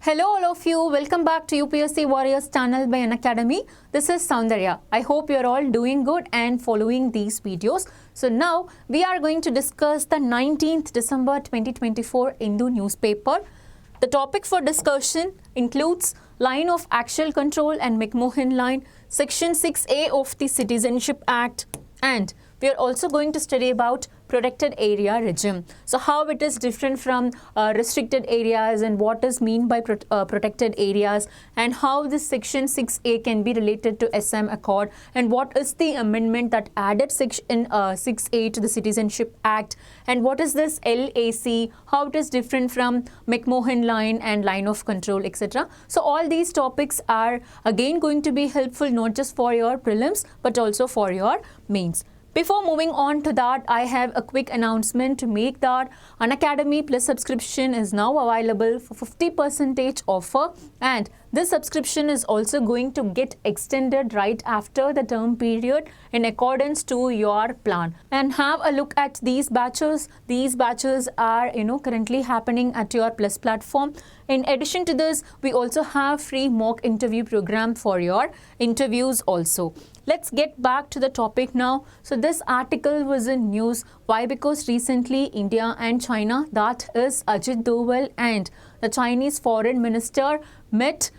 Hello all of you, welcome back to UPSC Warriors channel by Unacademy. This is Soundarya. I hope you're all doing good and following these videos. So now we are going to discuss the 19th December 2024 Hindu newspaper. The topic for discussion includes line of actual control and McMahon line, section 6A of the Citizenship Act, and we are also going to study about protected area regime. So how it is different from restricted areas and what is mean by protected areas, and how this section 6A can be related to SM Accord, and what is the amendment that added section 6A to the Citizenship Act, and what is this LAC, how it is different from McMahon line and line of control, etc. So all these topics are again going to be helpful not just for your prelims but also for your mains. Before moving on to that, I have a quick announcement to make that Unacademy Plus subscription is now available for 50% offer, and this subscription is also going to get extended right after the term period in accordance to your plan. And have a look at these batches. These batches are currently happening at your Plus platform. In addition to this, we also have free mock interview program for your interviews also. Let's get back to the topic now. So this article was in news. Why? Because recently India and China, that is Ajit Doval and the Chinese foreign minister, met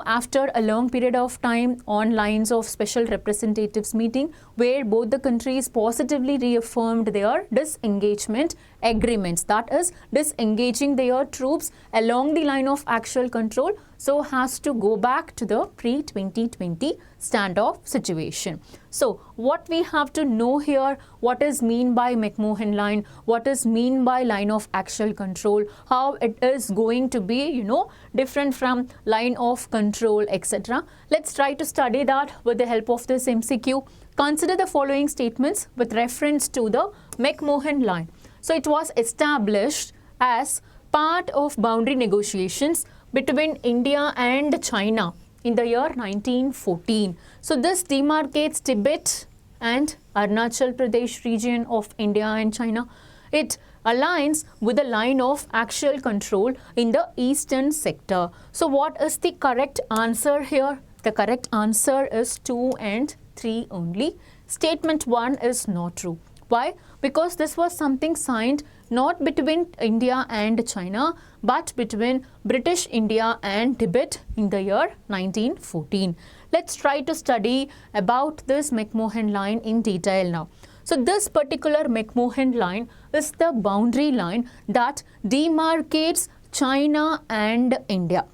after a long period of time on lines of special representatives meeting, where both the countries positively reaffirmed their disengagement agreements, that is disengaging their troops along the line of actual control, so has to go back to the pre-2020 standoff situation. So what we have to know here, what is mean by McMahon line, what is mean by line of actual control, how it is going to be different from line of control, etc. Let's try to study that with the help of this MCQ. Consider the following statements with reference to the McMahon line. So it was established as part of boundary negotiations between India and China in the year 1914. So this demarcates Tibet and Arunachal Pradesh region of India and China. It aligns with the line of actual control in the eastern sector. So what is the correct answer here? The correct answer is 2 and 3 only. Statement 1 is not true. Why? Because this was something signed not between India and China, but between British India and Tibet in the year 1914. Let's try to study about this McMahon line in detail now. So this particular McMahon line is the boundary line that demarcates China and India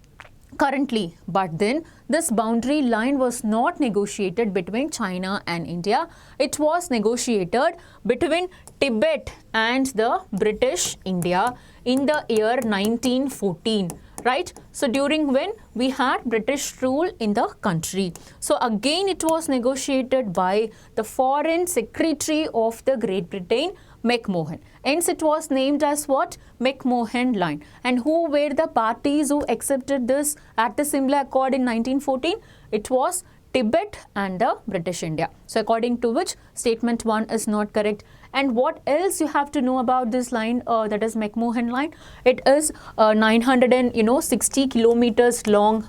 currently, but then this boundary line was not negotiated between China and India. It was negotiated between Tibet and the British India in the year 1914, right? So during when we had British rule in the country. So again it was negotiated by the Foreign Secretary of the Great Britain, McMahon. Hence it was named as what? McMahon line. And who were the parties who accepted this at the Simla Accord in 1914? It was Tibet and the British India. So according to which statement 1 is not correct. And what else you have to know about this line, that is McMahon line? It is 960 kilometers long.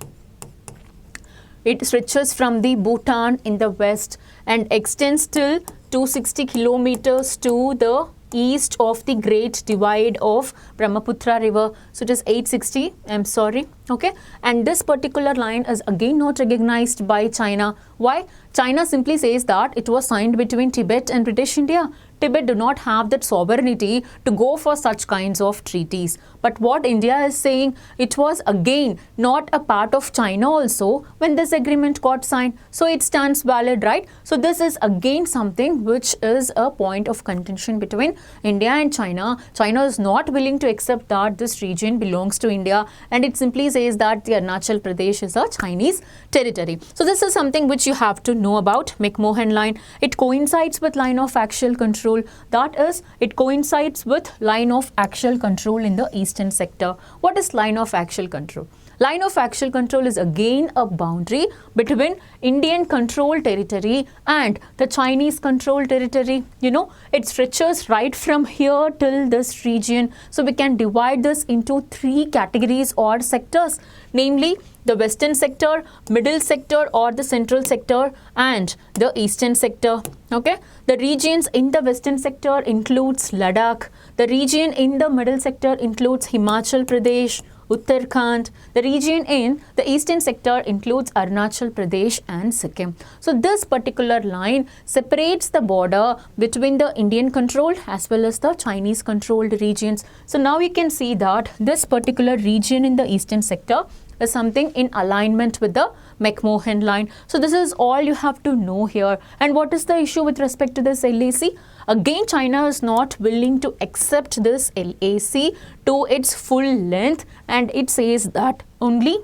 It stretches from the Bhutan in the west and extends till 260 kilometers to the east of the Great Divide of Brahmaputra River. So it is 860, I'm sorry, okay. And this particular line is again not recognized by China. Why? China simply says that it was signed between Tibet and British India. Tibet do not have that sovereignty to go for such kinds of treaties. But what India is saying, it was again not a part of China also when this agreement got signed. So it stands valid, right? So this is again something which is a point of contention between India and China. China is not willing to accept that this region belongs to India, and it simply says that the Arunachal Pradesh is a Chinese territory. So this is something which you have to know about McMahon line. It coincides with line of actual control. control. That is, it coincides with line of actual control in the eastern sector. What is line of actual control? Line of actual control is again a boundary between Indian controlled territory and the Chinese controlled territory. You know, it stretches right from here till this region. So we can divide this into three categories or sectors, namely the western sector, middle sector or the central sector, and the eastern sector. Okay, the regions in the western sector includes Ladakh. The region in the middle sector includes Himachal Pradesh, Uttarakhand. The region in the eastern sector includes Arunachal Pradesh and Sikkim. So this particular line separates the border between the Indian controlled as well as the Chinese controlled regions. So now you can see that this particular region in the eastern sector is something in alignment with the McMahon line. So this is all you have to know here. And what is the issue with respect to this LAC? Again, China is not willing to accept this LAC to its full length, and it says that only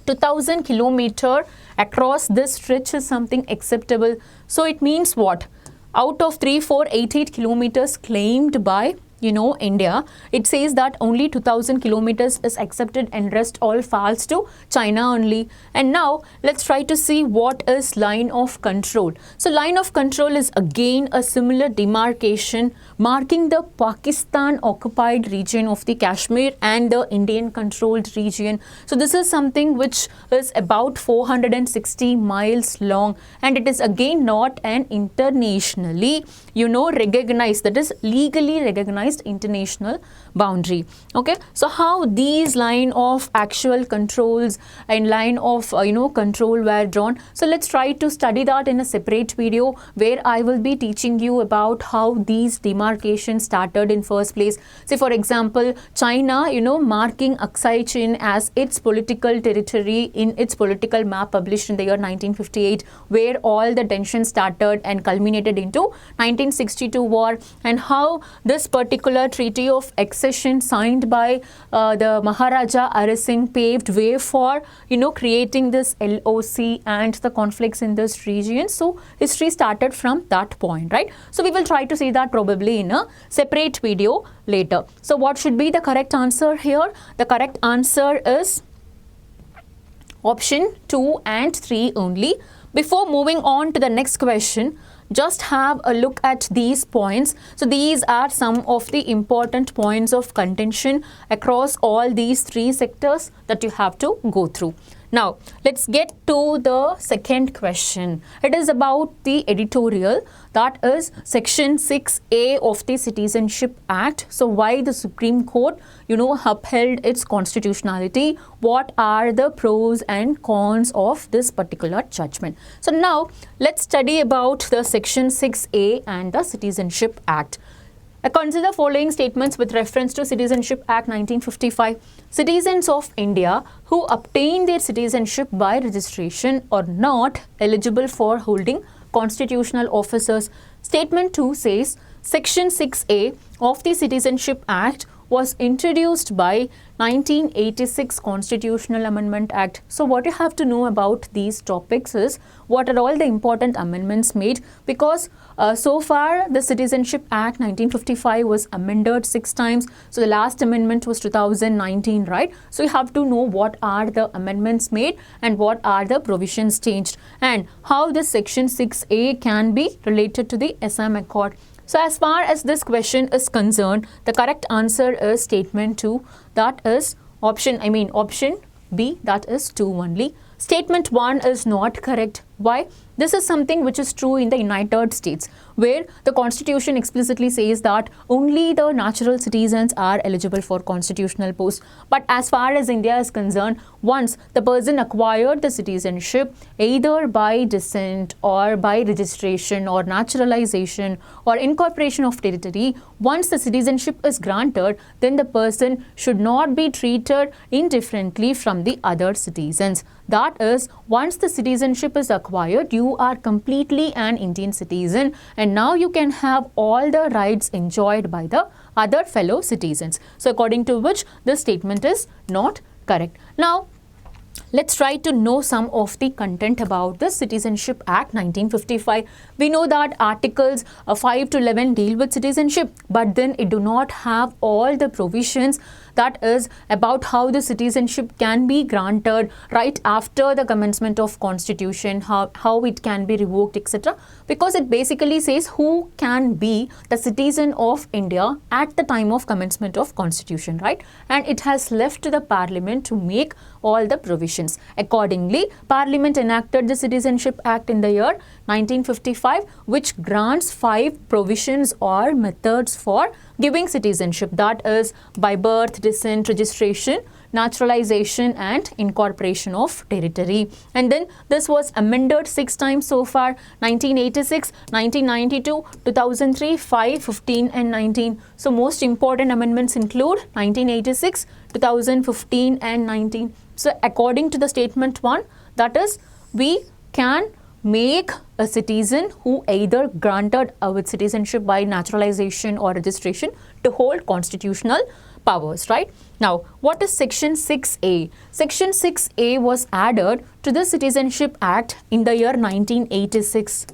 2000 kilometer across this stretch is something acceptable. So it means what? Out of 3488 kilometers claimed by India, it says that only 2000 kilometers is accepted and rest all falls to China only. And now let's try to see what is line of control. So line of control is again a similar demarcation marking the Pakistan occupied region of the Kashmir and the Indian controlled region. So this is something which is about 460 miles long, and it is again not an internationally recognized, that is legally recognized international boundary. Okay, so how these line of actual controls and line of control were drawn. So let's try to study that in a separate video where I will be teaching you about how these demarcations started in first place. Say for example, China marking Aksai Chin as its political territory in its political map published in the year 1958, where all the tensions started and culminated into 1962 war, and how this particular treaty of accession signed by the Maharaja Ara Singh paved way for creating this LOC and the conflicts in this region. So history started from that point, right? So we will try to see that probably in a separate video later. So what should be the correct answer here? The correct answer is option 2 and 3 only. Before moving on to the next question, just have a look at these points. So these are some of the important points of contention across all these three sectors that you have to go through. Now, let's get to the second question. It is about the editorial, that is Section 6A of the Citizenship Act. So why the Supreme Court, upheld its constitutionality? What are the pros and cons of this particular judgment? So now, let's study about the Section 6A and the Citizenship Act. Consider following statements with reference to Citizenship Act 1955. Citizens of India who obtain their citizenship by registration are not eligible for holding constitutional offices. Statement 2 says Section 6A of the Citizenship Act was introduced by 1986 Constitutional Amendment Act. So what you have to know about these topics is what are all the important amendments made, because so far the Citizenship Act 1955 was amended 6 times. So the last amendment was 2019, right? So you have to know what are the amendments made and what are the provisions changed and how this Section 6A can be related to the Assam Accord. So as far as this question is concerned, the correct answer is statement 2, that is option B, that is 2 only. Statement 1 is not correct. Why? This is something which is true in the United States, where the Constitution explicitly says that only the natural citizens are eligible for constitutional posts. But as far as India is concerned, once the person acquired the citizenship either by descent or by registration or naturalization or incorporation of territory, once the citizenship is granted, then the person should not be treated indifferently from the other citizens. That is, once the citizenship is acquired, you are completely an Indian citizen, and now you can have all the rights enjoyed by the other fellow citizens. So according to which this statement is not correct. Now, let's try to know some of the content about the Citizenship Act 1955. We know that articles 5 to 11 deal with citizenship, but then it do not have all the provisions, that is about how the citizenship can be granted right after the commencement of constitution, how it can be revoked, etc. Because it basically says who can be the citizen of India at the time of commencement of constitution, right? And it has left to the parliament to make all the provisions. Accordingly, Parliament enacted the Citizenship Act in the year 1955, which grants 5 provisions or methods for giving citizenship, that is by birth, descent, registration, naturalization and incorporation of territory. And then this was amended 6 times so far: 1986, 1992, 2003, 5, 15 and 19. So most important amendments include 1986, 2015 and 19. So according to the statement 1, that is, we can make a citizen who either granted with citizenship by naturalization or registration to hold constitutional powers, right? Now, what is Section 6A? Section 6A was added to the Citizenship Act in the year 1986.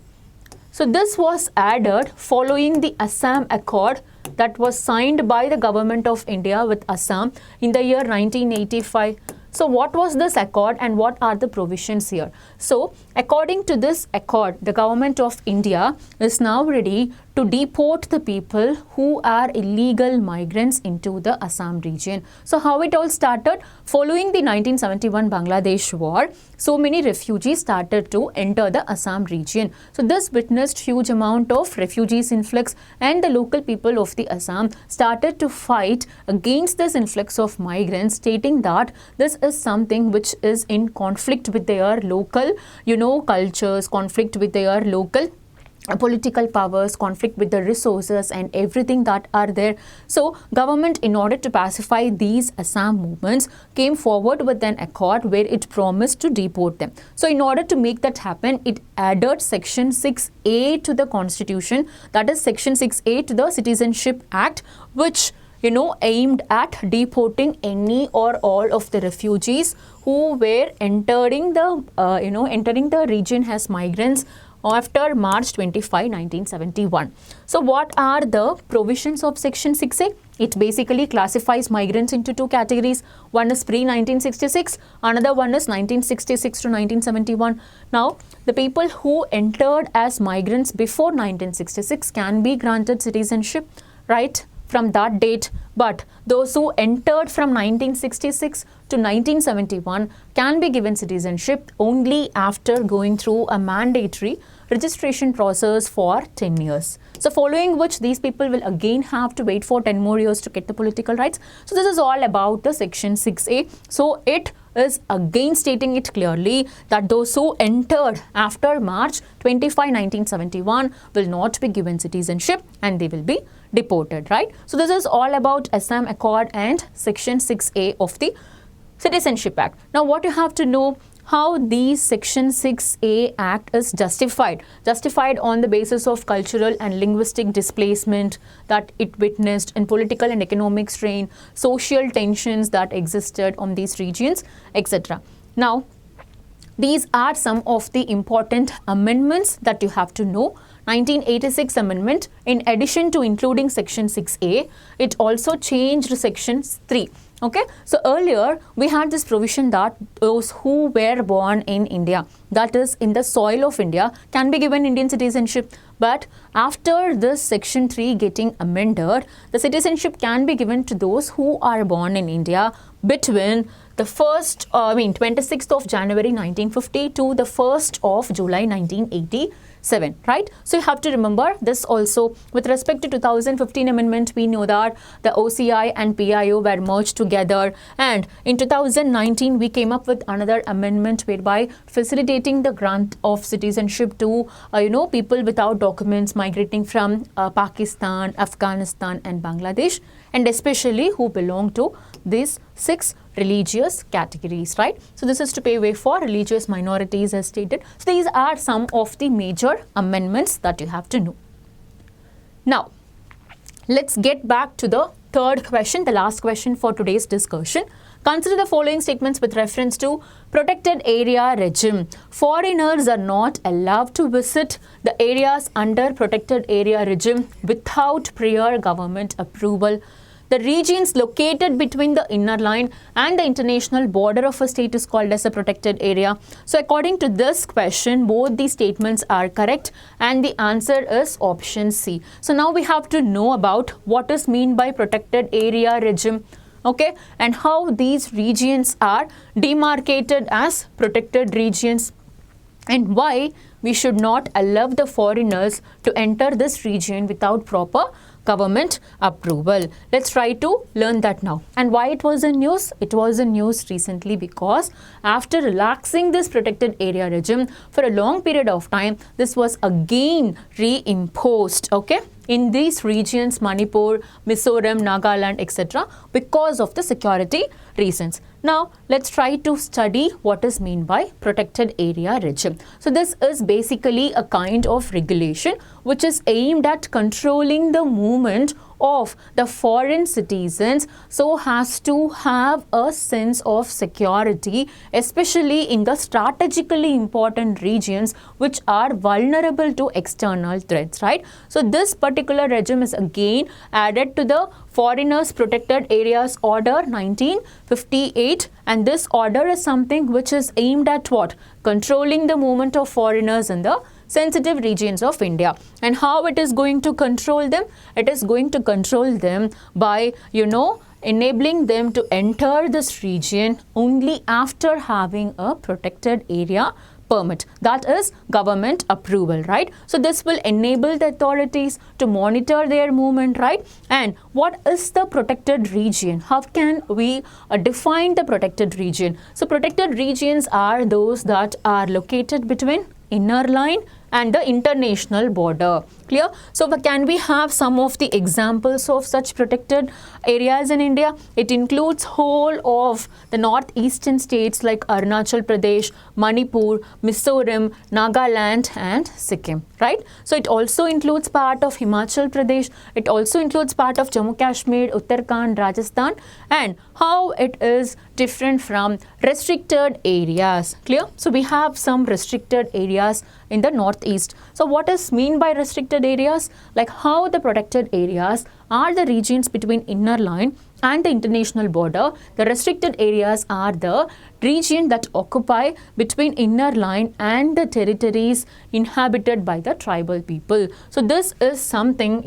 So this was added following the Assam Accord that was signed by the Government of India with Assam in the year 1985. So what was this accord and what are the provisions here? So according to this accord, the Government of India is now ready to deport the people who are illegal migrants into the Assam region. So how it all started? Following the 1971 Bangladesh war, so many refugees started to enter the Assam region. So this witnessed huge amount of refugees influx, and the local people of the Assam started to fight against this influx of migrants, stating that this is something which is in conflict with their local, cultures, conflict with their local political powers, conflict with the resources and everything that are there. So government, in order to pacify these Assam movements, came forward with an accord where it promised to deport them. So in order to make that happen, it added Section 6A to the constitution, that is Section 6A to the Citizenship Act, which aimed at deporting any or all of the refugees who were entering the region as migrants after March 25, 1971. So what are the provisions of Section 6A? It basically classifies migrants into 2 categories. One is pre-1966, another one is 1966 to 1971. Now, the people who entered as migrants before 1966 can be granted citizenship, right, from that date, but those who entered from 1966 to 1971 can be given citizenship only after going through a mandatory registration process for 10 years. So following which these people will again have to wait for 10 more years to get the political rights. So this is all about the Section 6A. So it is again stating it clearly that those who entered after March 25, 1971 will not be given citizenship and they will be deported, right? So this is all about Assam Accord and Section 6A of the Citizenship Act. Now what you have to know, how the Section 6A Act is justified on the basis of cultural and linguistic displacement that it witnessed, in political and economic strain, social tensions that existed on these regions, etc. Now, these are some of the important amendments that you have to know. 1986 amendment, in addition to including Section 6A, it also changed Section 3. Okay, so earlier we had this provision that those who were born in India, that is in the soil of India, can be given Indian citizenship. But after this Section 3 getting amended, the citizenship can be given to those who are born in India between the 26th of January 1950 to the 1st of July 1987, right? So you have to remember this also. With respect to 2015 amendment, we know that the OCI and PIO were merged together, and in 2019 we came up with another amendment whereby facilitating the grant of citizenship to people without documents migrating from Pakistan, Afghanistan and Bangladesh, and especially who belong to these 6 religious categories, right? So this is to pave way for religious minorities as stated. So these are some of the major amendments that you have to know. Now, let's get back to the third question, the last question for today's discussion. Consider the following statements with reference to protected area regime. Foreigners are not allowed to visit the areas under protected area regime without prior government approval. The regions located between the inner line and the international border of a state is called as a protected area. So according to this question, both these statements are correct and the answer is option C. So now we have to know about what is meant by protected area regime, okay, and how these regions are demarcated as protected regions and why we should not allow the foreigners to enter this region without proper government approval. Let's try to learn that now. And why it was in news? It was in news recently because after relaxing this protected area regime for a long period of time, this was again reimposed, okay, in these regions, Manipur, Mizoram, Nagaland, etc., because of the security reasons. Now, let's try to study what is meant by protected area regime. So, this is basically a kind of regulation which is aimed at controlling the movement of the foreign citizens so as to have a sense of security, especially in the strategically important regions which are vulnerable to external threats, right? So this particular regime is again added to the Foreigners Protected Areas Order 1958, and this order is something which is aimed at what? Controlling the movement of foreigners in the sensitive regions of India. And how it is going to control them? It is going to control them by, enabling them to enter this region only after having a protected area permit. That is government approval, right? So this will enable the authorities to monitor their movement, right? And what is the protected region? How can we define the protected region? So protected regions are those that are located between inner line and the international border. Clear? So can we have some of the examples of such protected areas in India? It includes whole of the northeastern states like Arunachal Pradesh, Manipur, Mizoram, Nagaland and Sikkim, right? So it also includes part of Himachal Pradesh. It also includes part of Jammu Kashmir, Uttarakhand, Rajasthan, and how it is different from restricted areas. Clear? So we have some restricted areas in the northeast. So what is mean by restricted areas? Like how the protected areas are the regions between inner line and the international border. The restricted areas are the region that occupy between inner line and the territories inhabited by the tribal people. So this is something,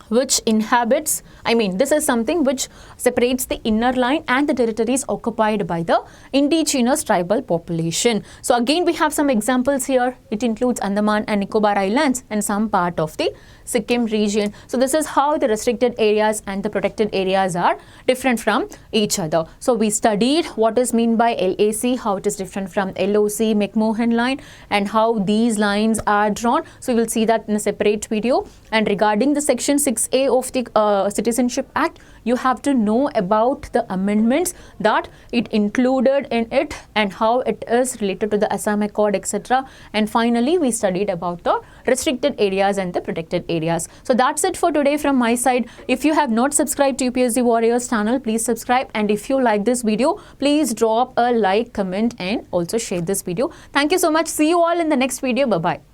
which inhabits, this is something which separates the inner line and the territories occupied by the indigenous tribal population. So again, we have some examples here. It includes Andaman and Nicobar Islands and some part of the Sikkim region. So this is how the restricted areas and the protected areas are different from each other. So we studied what is meant by LAC, how it is different from LOC, McMahon line, and how these lines are drawn. So we will see that in a separate video. And regarding the section 6A of the Citizenship Act, you have to know about the amendments that it included in it and how it is related to the Assam Accord, etc. And finally, we studied about the restricted areas and the protected areas. So that's it for today from my side. If you have not subscribed to UPSC Warriors channel, please subscribe. And if you like this video, please drop a like, comment, and also share this video. Thank you so much. See you all in the next video. Bye-bye.